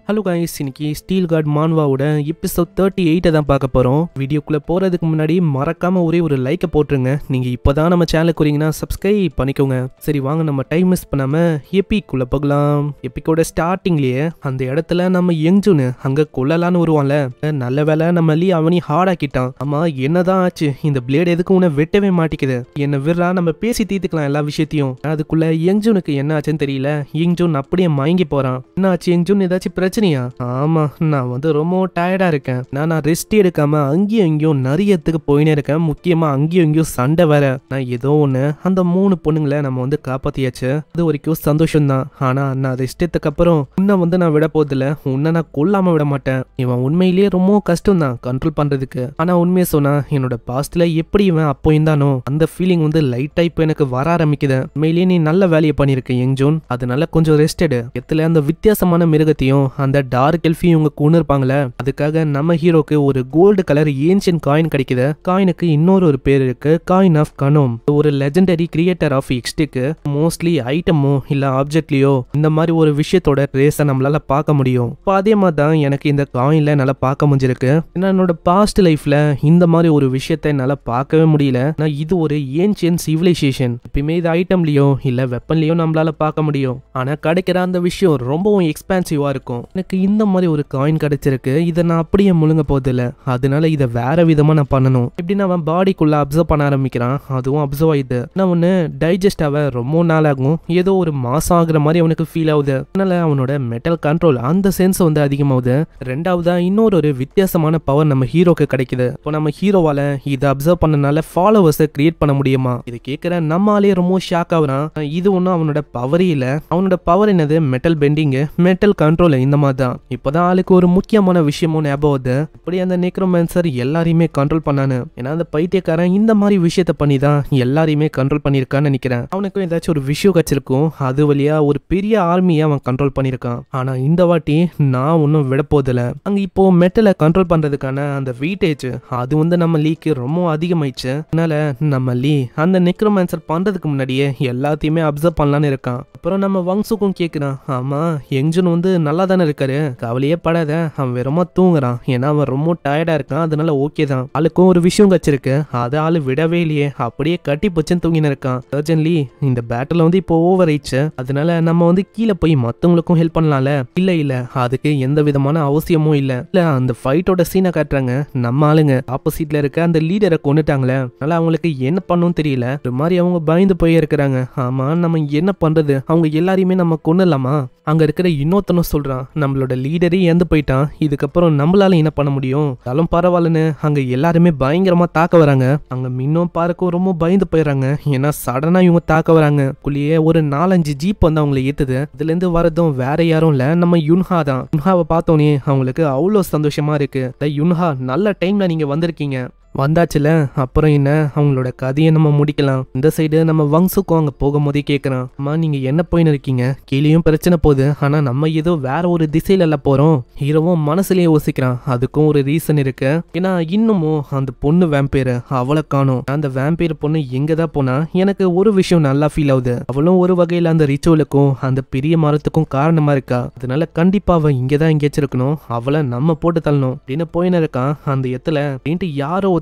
Hello guys, இன்னைக்கு steel card மான்வாவோட episode 38 தான் பார்க்க போகிறோம். வீடியோக்குள்ளே போகிறதுக்கு முன்னாடி மறக்காமல் ஒரே ஒரு லைக்கை போட்டுருங்க. நீங்கள் இப்போ தான் நம்ம சேனலுக்கு வரீங்கன்னா சப்ஸ்கிரைப் பண்ணிக்கோங்க. சரி வாங்க, நம்ம டைம் மிஸ் பண்ணாமல் எப்பிக்குள்ளே போகலாம். எப்பிக்கோட ஸ்டார்டிங்லேயே அந்த இடத்துல நம்ம யங்ஜூனு அங்கே கொல்லலான்னு வருவான்ல. நல்ல வேலை நம்ம லீ அவனி ஹார்டாக்கிட்டான். ஆமாம், என்னதான் ஆச்சு? இந்த பிளேடு எதுக்கு உன்னை வெட்டவே மாட்டேங்குது? என்ன விடுறா, நம்ம பேசி தீர்த்துக்கலாம் எல்லா விஷயத்தையும். அதுக்குள்ளே யங்ஜூனுக்கு என்ன ஆச்சுன்னு தெரியல. யங்ஜூன் அப்படியே மயங்கி போகிறான். என்ன ஆச்சு யங்ஜூன்? ஏதாச்சும் பிரச்சனையா? ஆமா, நான் ரொம்ப டயர்டா இருக்கேன். நான் ரெஸ்ட் எடுக்காம அங்கேயும் இங்கேயும் நிறையத்துக்கு போயினே இருக்கேன். முக்கியமா அங்கேயும் இங்கேயும் சண்டை வேற. நான் ஏதோ ஒண்ணு அந்த 3 பொண்ணுங்களை நம்ம காப்பாத்தியாச்சு. அது வரைக்கும் சந்தோஷம் தான். ஆனா நான் ரெஸ்ட் எடுத்ததுக்கு அப்புறம் உன்னை நான் விட போதில்ல. உன்னை நான் கொல்லாம விட மாட்டேன். இவன் உண்மையிலேயே ரொம்ப கஷ்டம் தான் கண்ட்ரோல் பண்றதுக்கு. ஆனா உண்மையை சொன்னா என்னோட பாஸ்ட்ல எப்படி இவன் அப்போ இருந்தானோ அந்த ஃபீலிங் லைட்டா இப்போ எனக்கு வர ஆரம்பிக்குது. உண்மையிலேயே நீ நல்ல வேலையை பண்ணிருக்க யங்ஜூன். அதனால கொஞ்சம் ரெஸ்ட் எடு. எத்துல அந்த வித்தியாசமான மிருகத்தையும் அந்த டார்க் எல்ஃபையும் இவங்க கொண்டு இருப்பாங்களே, அதுக்காக நம்ம ஹீரோக்கு ஒரு கோல்டு கலர் ஏன்ஷியன்ட் காயின் கிடைக்குது. காயினுக்கு இன்னொரு பேர் இருக்கு, காயின் ஆஃப் கனோம். ஒரு லெஜெண்டரி கிரியேட்டர் ஆஃப் எக்ஸ்டிக்கு மோஸ்ட்லி ஐட்டமோ இல்ல ஆப்ஜெக்ட்லயோ இந்த மாதிரி ஒரு விஷயத்தோட ரேஸை நம்மளால பார்க்க முடியும். இப்போ அதே மாதிரி தான் எனக்கு இந்த காயின்ல என்னால பார்க்க முடிஞ்சிருக்கு. ஏன்னா என்னோட பாஸ்ட் லைஃப்ல இந்த மாதிரி ஒரு விஷயத்தை என்னால பார்க்கவே முடியல. நான் இது ஒரு ஏன்ஷியன்ட் சிவிலைசேஷன். எப்பயுமே இது ஐட்டம்லயோ இல்ல வெப்பன்லயோ நம்மளால பார்க்க முடியும். ஆனா கிடைக்கிற அந்த விஷயம் ரொம்பவும் எக்ஸ்பான்சிவா இருக்கும். எனக்கு இந்த மாதிரி ஒரு காயின் கிடைச்சிருக்கு. இதை நான் அப்படியே முழுங்க போதில்ல. அதனால இதை வேற விதமா நான் பண்ணணும். எப்படின்னா அவன் பாடிக்குள்ள அப்சர்வ் பண்ண ஆரம்பிக்கிறான். அதுவும் அப்சர்வ் ஆயிடுது. நான் ஒன்னு டைஜஸ்ட் ஆக ரொம்ப நாள் ஆகும். ஏதோ ஒரு மாசம் ஆகுற மாதிரி அவனுக்கு ஃபீல் ஆகுது. அதனால அவனோட மெட்டல் கண்ட்ரோல் அந்த சென்ஸ் அதிகமாகுது. ரெண்டாவதா இன்னொரு வித்தியாசமான பவர் நம்ம ஹீரோக்கு கிடைக்குது. இப்போ நம்ம ஹீரோவால இதை அப்சர்வ் பண்ணனால ஃபாலோவர்ஸை கிரியேட் பண்ண முடியுமா? இதை கேட்கிற நம்மாலே ரொம்ப ஷாக் ஆகுறான். இது ஒன்றும் அவனோட பவரே இல்லை. அவனோட பவர் என்னது? Metal bending, metal control. இந்த மாதிரி தான். இப்பதான் ஆளுக்கு ஒரு முக்கியமான விஷயமும் ஞாபகம் வருது. இப்படி அந்த நெக்ரோமான்சர் எல்லாரையுமே கண்ட்ரோல் பண்ணானு. ஏன்னா அந்த பைத்தியக்காரன் இந்த மாதிரி விஷயத்த பண்ணி தான் எல்லாரையுமே கண்ட்ரோல் பண்ணிருக்கான்னு நினைக்கிறேன். அவனுக்கும் ஏதாச்சும் ஒரு விஷயம் கிடைச்சிருக்கும். அது வழியா ஒரு பெரிய ஆர்மியை அவன் கண்ட்ரோல் பண்ணிருக்கான். ஆனா இந்த வாட்டி நான் ஒன்னும் விட போதில்ல. அங்க இப்போ மெட்டலை கண்ட்ரோல் பண்றதுக்கான அந்த வெயிட்டேஜ் அது நம்ம லீக்கு ரொம்ப அதிகமாயிடுச்சு. அதனால நம்ம லீ அந்த நெக்ரோமான்சர் பண்றதுக்கு முன்னாடியே எல்லாத்தையுமே அப்சர்வ் பண்ணலான்னு இருக்கான். அப்புறம் நம்ம வங்சுக்கும் கேக்குறான், ஆமா யங்ஜூன் நல்லா தானே இருக்காரு, கவலையே படாத, அவன் வெறுமா தூங்குறான். ஏன்னா அவன் ரொம்ப டயர்டா இருக்கான். அதனால ஓகே தான். ஆளுக்கும் ஒரு விஷயம் வச்சிருக்கு. அதை ஆளு விடவே இல்லையே. அப்படியே கட்டி போச்சுன்னு தூங்கின இருக்கான். சர்ஜன்லி இந்த பேட்டில் இப்போ ஓவர் ஆயிடுச்சு. அதனால நம்ம கீழே போய் மத்தவங்களுக்கும் ஹெல்ப் பண்ணலாம்ல. இல்ல அதுக்கு எந்த விதமான அவசியமும் இல்ல. அந்த ஃபைட்டோட சீனை காட்டுறாங்க. நம்ம ஆளுங்க ஆப்போசிட்ல இருக்க அந்த லீடரை கொண்டுட்டாங்களே. அதனால அவங்களுக்கு என்ன பண்ணணும் தெரியல. ஒரு மாதிரி அவங்க பயந்து போய் இருக்கிறாங்க. ஆமா, நம்ம என்ன பண்றது? அவங்க எல்லாரையுமே நம்ம கொண்டுலாமா? அங்க இருக்கிற இன்னொருத்தனும் சொல்றான், நம்மளோட லீடரே இறந்து போயிட்டான். இதுக்கப்புறம் நம்மளால என்ன பண்ண முடியும்? தாலும் பரவாயில்லன்னு அங்க எல்லாருமே பயங்கரமா தாக்க வராங்க. அங்க மின்னும் பாருக்கும் ரொம்ப பயந்து போயிடறாங்க. ஏன்னா சடனா இவங்க தாக்க வராங்க. குள்ளேயே ஒரு 4-5 ஜீப் அவங்களை ஏத்துது. இதுல இருந்து வரதும் வேற யாரும் இல்ல, நம்ம யுன்ஹா தான். யுன்ஹாவை பார்த்தோன்னே அவங்களுக்கு அவ்வளவு சந்தோஷமா இருக்கு. யுன்ஹா, நல்ல டைம்ல நீங்க வந்திருக்கீங்க. வந்தாச்சுல, அப்புறம் என்ன, அவங்களோட கதையை நம்ம முடிக்கலாம். இந்த சைடு நம்ம வங்சுக்கும் அங்க போகும்போதே கேட்கறான், அம்மா நீங்க என்ன போயின்னு இருக்கீங்க? கீழேயும் பிரச்சனை போகுது. ஆனா நம்ம ஏதோ வேற ஒரு திசையில எல்லாம் போறோம். ஹீரோவும் மனசுலயே யோசிக்கிறான். அதுக்கும் ஒரு ரீசன் இருக்கு. ஏன்னா இன்னமும் அந்த பொண்ணு வேம்பேரு அவளை காணும். அந்த வேம்பேர் பொண்ணு எங்கதான் போனா எனக்கு ஒரு விஷயம் நல்லா ஃபீல் ஆகுது. அவளும் ஒரு வகையில அந்த ரிச்சுவலுக்கும் அந்த பெரிய மரத்துக்கும் காரணமா இருக்கா. அதனால கண்டிப்பா அவ இங்கதான் எங்கேயாச்சும் இருக்கணும். அவளை நம்ம போட்டு தள்ளணும் அப்படின்னு போயின்னு இருக்கான். அந்த இடத்துல யாரோ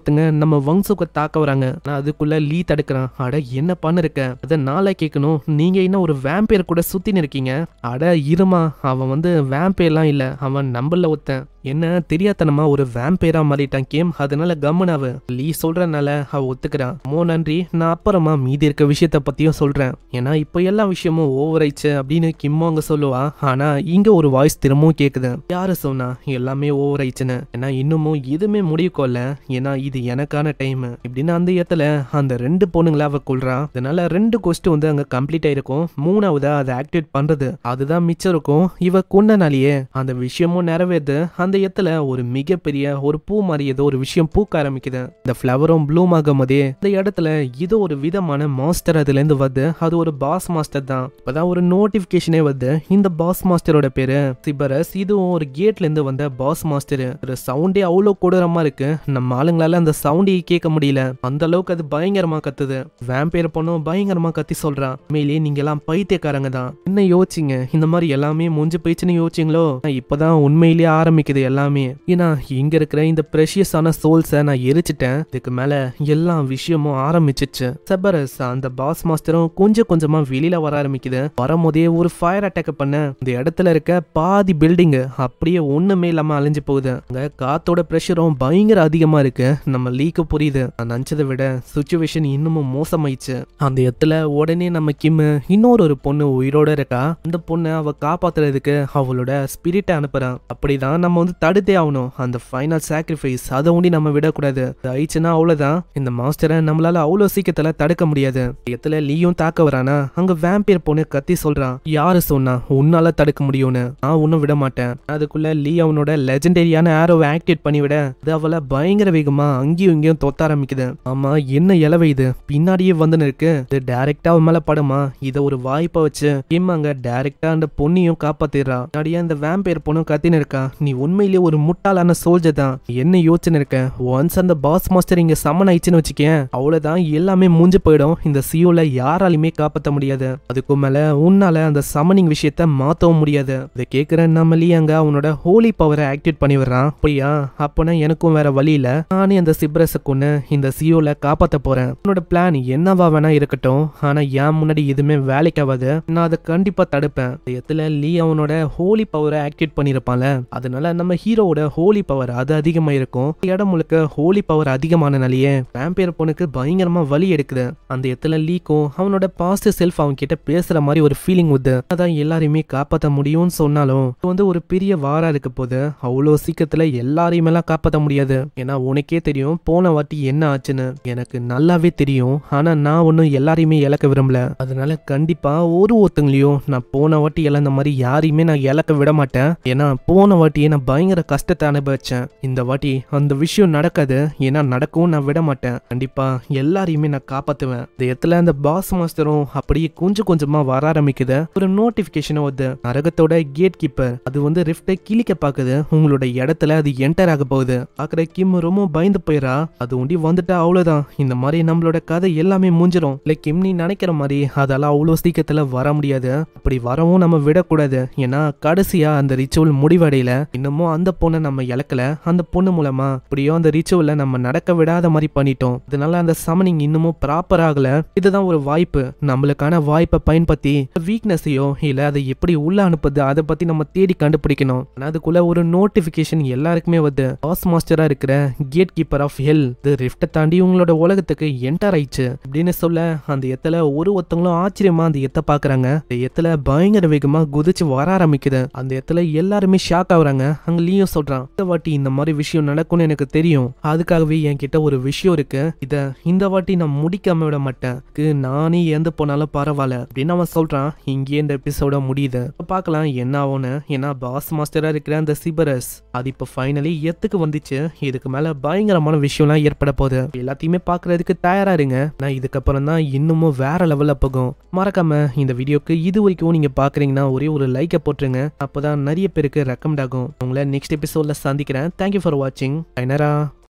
நம்ம வங்சுக்கு தாக்க வராங்க. அதுக்குள்ள லீ தடுக்கிறான். அட என்ன பண்ணிருக்க? அத நாளை கேட்கணும். நீங்க என்ன ஒரு வேம்பேர் கூட சுத்தின்னு இருக்கீங்க? அட இருமா, அவன் வேம்பேர்லாம் இல்ல, அவன் நம்மள ஒருத்தன். என்ன தெரியாதனமா ஒரு வேம்பேரா மாறிட்டான் கேம். அதனால கம்மனாவ லீ சொல்றனால அவ ஒத்துக்கிறான். நன்றி, நான் அப்புறமா மீதி இருக்க விஷயத்த பத்தியும் சொல்றேன். ஏன்னா இப்ப எல்லா விஷயமும் ஓவர் ஆயிடுச்சு அப்படின்னு கிம்மோ அங்க சொல்லுவா. ஆனா இங்க ஒரு வாய்ஸ் திரும்பவும் கேக்குது. யாரு சொன்னா எல்லாமே ஓவர் ஆயிடுச்சுன்னு? ஏன்னா இன்னமும் எதுவுமே முடிவுக்கொள்ள. ஏன்னா இது எனக்கான டைம் இப்படின்னு அந்த இடத்துல அந்த 2 பொண்ணுங்களா அவ கொள்றா. அதனால 2 கொஸ்ட் அங்க கம்ப்ளீட் ஆயிருக்கும். 3ஆவதா அதை ஆக்டிவேட் பண்றது அதுதான் மிச்சம் இருக்கும். இவ கொண்டனாலேயே அந்த விஷயமும் நிறைவேறுது. அந்த அந்த இடத்துல ஒரு மிகப்பெரிய ஒரு பூ மாதிரி ஏதோ ஒரு விஷயம் பூக்க ஆரம்பிக்குது. இந்த ஃப்ளவரும் ப்ளூம் ஆகும் போதே இந்த இடத்துல இது ஒரு விதமான மாஸ்டர் அதுல இருந்து வருது. அது ஒரு பாஸ் மாஸ்டர் தான். இப்பதான் ஒரு நோட்டிபிகேஷனே வருது. இந்த பாஸ் மாஸ்டரோட பேரு சிபரஸ். இதுவும் ஒரு கேட்ல இருந்து வந்த பாஸ் மாஸ்டர். ஒரு சவுண்டே அவ்வளவு கொடூரமா இருக்கு. நம்ம ஆளுங்களால அந்த சவுண்டே கேட்க முடியல. அந்த அளவுக்கு அது பயங்கரமா கத்துது. வேம்பயர் பொண்ணும் பயங்கரமா கத்தி சொல்றான், மேலே நீங்க எல்லாம் பைத்தியக்காரங்க தான். என்ன யோசிச்சிங்க இந்த மாதிரி எல்லாமே முடிஞ்சு போயிடுச்சுன்னு யோசிச்சிங்களோ? இப்பதான் உண்மையிலேயே ஆரம்பிக்குது எல்லாமே. ஏன்னா இங்க இருக்கிற இந்த பிரஷியஸான சோல்ஸை நான் எரிச்சிட்டேன். இதுக்கு மேல எல்லா விஷயமும் ஆரம்பிச்சிச்சு. செபரஸ் அந்த பாஸ் மாஸ்டரும் கொஞ்சம் கொஞ்சமா வெளியில வர ஆரம்பிக்குது. வரும்போதே ஒரு ஃபயர் அட்டாக் பண்ண இந்த இடத்துல இருக்க பாதி பில்டிங் அப்படியே ஒண்ணுமே இல்லாம அழிஞ்சு போகுது. அங்க காத்தோட பிரஷரும் பயங்கர அதிகமா இருக்கு. நம்ம லீக்கு புரியுது. நான் நினைச்சதை விட சிச்சுவேஷன் இன்னமும் மோசமாயிடுச்சு. அந்த இடத்துல உடனே நம்ம கிம் இன்னொரு பொண்ணு உயிரோட இருக்கா. அந்த பொண்ணை அவ காப்பாத்துறதுக்கு அவளோட ஸ்பிரிட்டை அனுப்புறான். அப்படிதான் நம்ம தடுத்தே ஆகணும். அந்த ஃபைனல் சாக்ரிஃபைஸ் அதை ஒண்டி நம்ம விடக்கூடாது. ஆயிடுச்சுன்னா அவ்வளவுதான். இந்த மாஸ்டரை நம்மளால அவ்வளவு சீக்கிரத்துல தடுக்க முடியாது. இடத்துல லீயும் தாக்க வரானா. அங்க வேம்பியர் பொண்ணு கத்தி சொல்றான், யாரு சொன்னா உன்னால தடுக்க முடியும்னு? நான் ஒன்னும் விட மாட்டேன். அதுக்குள்ள லீ அவனோட லெஜெண்டரியான ஆரோவை ஆக்டிவேட் பண்ணிவிட அது அவளை பயங்கர வேகமா அங்கேயும் இங்கேயும் தொத்த ஆரம்பிக்குது. ஆமா என்ன இலவை இது பின்னாடியே வந்து இருக்கு. இது டைரக்டா அவன் மேல படுமா? இத ஒரு வாய்ப்பை வச்சு கிம் அங்க டைரக்டா அந்த பொண்ணையும் காப்பாத்திடுறா. முன்னாடியே அந்த வேம்பயர் பொண்ணும் கத்தின்னு இருக்கா, நீ உண்மையிலேயே ஒரு முட்டாளான சோல்ஜர் தான். என்ன யோசனை இருக்க? ஒன்ஸ் அந்த பாஸ் மாஸ்டர் இங்க சமன் ஆயிடுச்சுன்னு வச்சுக்கேன், அவ்வளவுதான் எல்லாமே மூஞ்சு போயிடும். இந்த சியோல யாராலுமே காப்பாற்ற முடியாது. அதுக்கு மேல உன்னால அந்த சமனிங் விஷயத்த மாத்தவும் முடியாது. இதை கேட்கிற நம்மளே அங்க அவனோட ஹோலி பவரை ஆக்டிவேட் பண்ணி வர்றான். அப்படியா? அப்பனா எனக்கும் வேற வழி இல்ல. நானே அந்த சிப்ரஸ கொண்டு இந்த சியோல காப்பாத்த போறேன். உன்னோட பிளான் என்னவா வேணா இருக்கட்டும், ஆனா ஏன் முன்னாடி எதுவுமே வேலைக்காவது. நான் அதை கண்டிப்பா தடுப்பேன். இடத்துல லீ அவனோட ஹோலி பவரை ஆக்டிவேட் பண்ணிருப்பான்ல, அதனால நம்ம ஹீரோவோட ஹோலி பவர் அது அதிகமா இருக்கும். இடம் முழுக்க ஹோலி பவர் அதிகமானனாலேயே வேம்பயர் பொண்ணுக்கு பயங்கரமா வலி எடுக்குது. அந்த இடத்துல லீக்கும் அவனோட பாஸ்ட் செல்ஃப் அவங்க கிட்ட பேசுற மாதிரி ஒரு ஃபீலிங் வருது. அதான் எல்லாரையுமே காப்பாற்ற முடியும்னு சொன்னாலும் ஒரு பெரிய வாரா இருக்க போது அவ்வளோ சீக்கிரத்துல எல்லாரையுமே எல்லாம் காப்பாற்ற முடியாது. ஏன்னா உனக்கே தெரியும் போன வாட்டி என்ன ஆச்சுன்னு. எனக்கு நல்லாவே தெரியும். ஆனா நான் ஒன்னும் எல்லாரையுமே இழக்க விரும்பல. அதனால கண்டிப்பா ஒருத்தங்களையும் நான் போன வாட்டி இழந்த மாதிரி யாரையுமே நான் இழக்க விட மாட்டேன். ஏன்னா போன வாட்டியே நான் பயங்கர கஷ்டத்தை அனுபவிச்சேன். இந்த வாட்டி அந்த விஷயம் நடக்காது. ஏன்னா நடக்கவும் நான் விட மாட்டேன். கண்டிப்பா எல்லாரையுமே நான் காப்பாத்துவேன். இந்த இடத்துல அந்த பாஸ் மாஸ்டரும் அப்படியே கொஞ்சம் கொஞ்சமா வர ஆரம்பிக்குது. ஒரு நோட்டிபிகேஷன் வருது. நரகத்தோட கேட் கீப்பர் அது ரிஃப்டை கிழிக்க பாக்குது. உங்களோட இடத்துல அது என்டர் ஆக போகுது. பாக்குற கிம் ரொம்ப பயந்து போயிரா. அது ஒண்டி வந்துட்டா அவ்வளவுதான். இந்த மாதிரி நம்மளோட கதை எல்லாமே முடிஞ்சிடும். இல்ல கிம் நீ நினைக்கிற மாதிரி அதெல்லாம் அவ்வளவு சீக்கிரத்துல வர முடியாது. அப்படி வரவும் நம்ம விடக்கூடாது. ஏன்னா கடைசியா அந்த ரிச்சுவல் முடிவடையில. இன்னமும் அந்த பொண்ணை நம்ம இழக்கல. அந்த பொண்ணு மூலமா அப்படியோ அந்த ரிச்சுவலை நம்ம நடக்க விடாத மாதிரி பண்ணிட்டோம். அதனால அந்த சமனிங் இன்னமும் ப்ராப்பர் ஆகல. இதுதான் ஒரு வாய்ப்பு. நம்மளுக்கான வாய்ப்பை பயன்படுத்தி வீக்னஸையோ இல்ல அதை எப்படி உள்ள அனுப்புது அதை பத்தி நம்ம தேடி கண்டுபிடிக்கணும். ஆனா அதுக்குள்ள ஒரு நோட்டிபிகேஷன் எல்லாருக்குமே வருது. பாஸ் மாஸ்டரா இருக்கிற கேட் கீப்பர் ஆஃப் ஹெல் ரிஃப்டை தாண்டி உங்களோட உலகத்துக்கு என்டர் ஆயிடுச்சு அப்படின்னு சொல்ல அந்த இடத்துல ஒருத்தங்களும் ஆச்சரியமா அந்த எத்த பாக்குறாங்க. இந்த இடத்துல பயங்கர வேகமா குதிச்சு வர ஆரம்பிக்குது. அந்த இடத்துல எல்லாருமே ஷாக் ஆகுறாங்க. அங்க லீயும் சொல்றான், இந்த வாட்டி இந்த மாதிரி விஷயம் நடக்கும்னு எனக்கு தெரியும். அதுக்காகவே என்கிட்ட ஒரு விஷயம் இருக்கு. இத இந்த வாட்டி நான் முடிக்காம விட மாட்டேன். நானே இறந்து போனாலும் பரவாயில்ல அப்படின்னு அவன் சொல்றான். இங்கே இந்த எபிசோட முடியுது. பார்க்கலாம் என்ன ஆகும்னு. ஏன்னா பாஸ் மாஸ்டரா இருக்கிற அந்த சிபரஸ் அது இப்ப ஃபைனலி எத்துக்கு வந்துச்சு. இதுக்கு மேல பயங்கரமான விஷயம்லாம் ஏற்பட போகுது. எல்லாத்தையுமே பாக்குறதுக்கு தயாரா இருங்க. நான் இதுக்கப்புறம் தான் இன்னமும் வேற லெவல்ல போகும். மறக்காம இந்த வீடியோக்கு இது வரைக்கும் நீங்க பாக்குறீங்கன்னா ஒரே ஒரு லைக்கை போட்டுருங்க. அப்பதான் நிறைய பேருக்கு ரெக்கமெண்ட் ஆகும். உங்களை நெக்ஸ்ட் எபிசோட்ல சந்திக்கிறேன். தேங்க்யூ ஃபார் வாட்சிங். ஐனரா.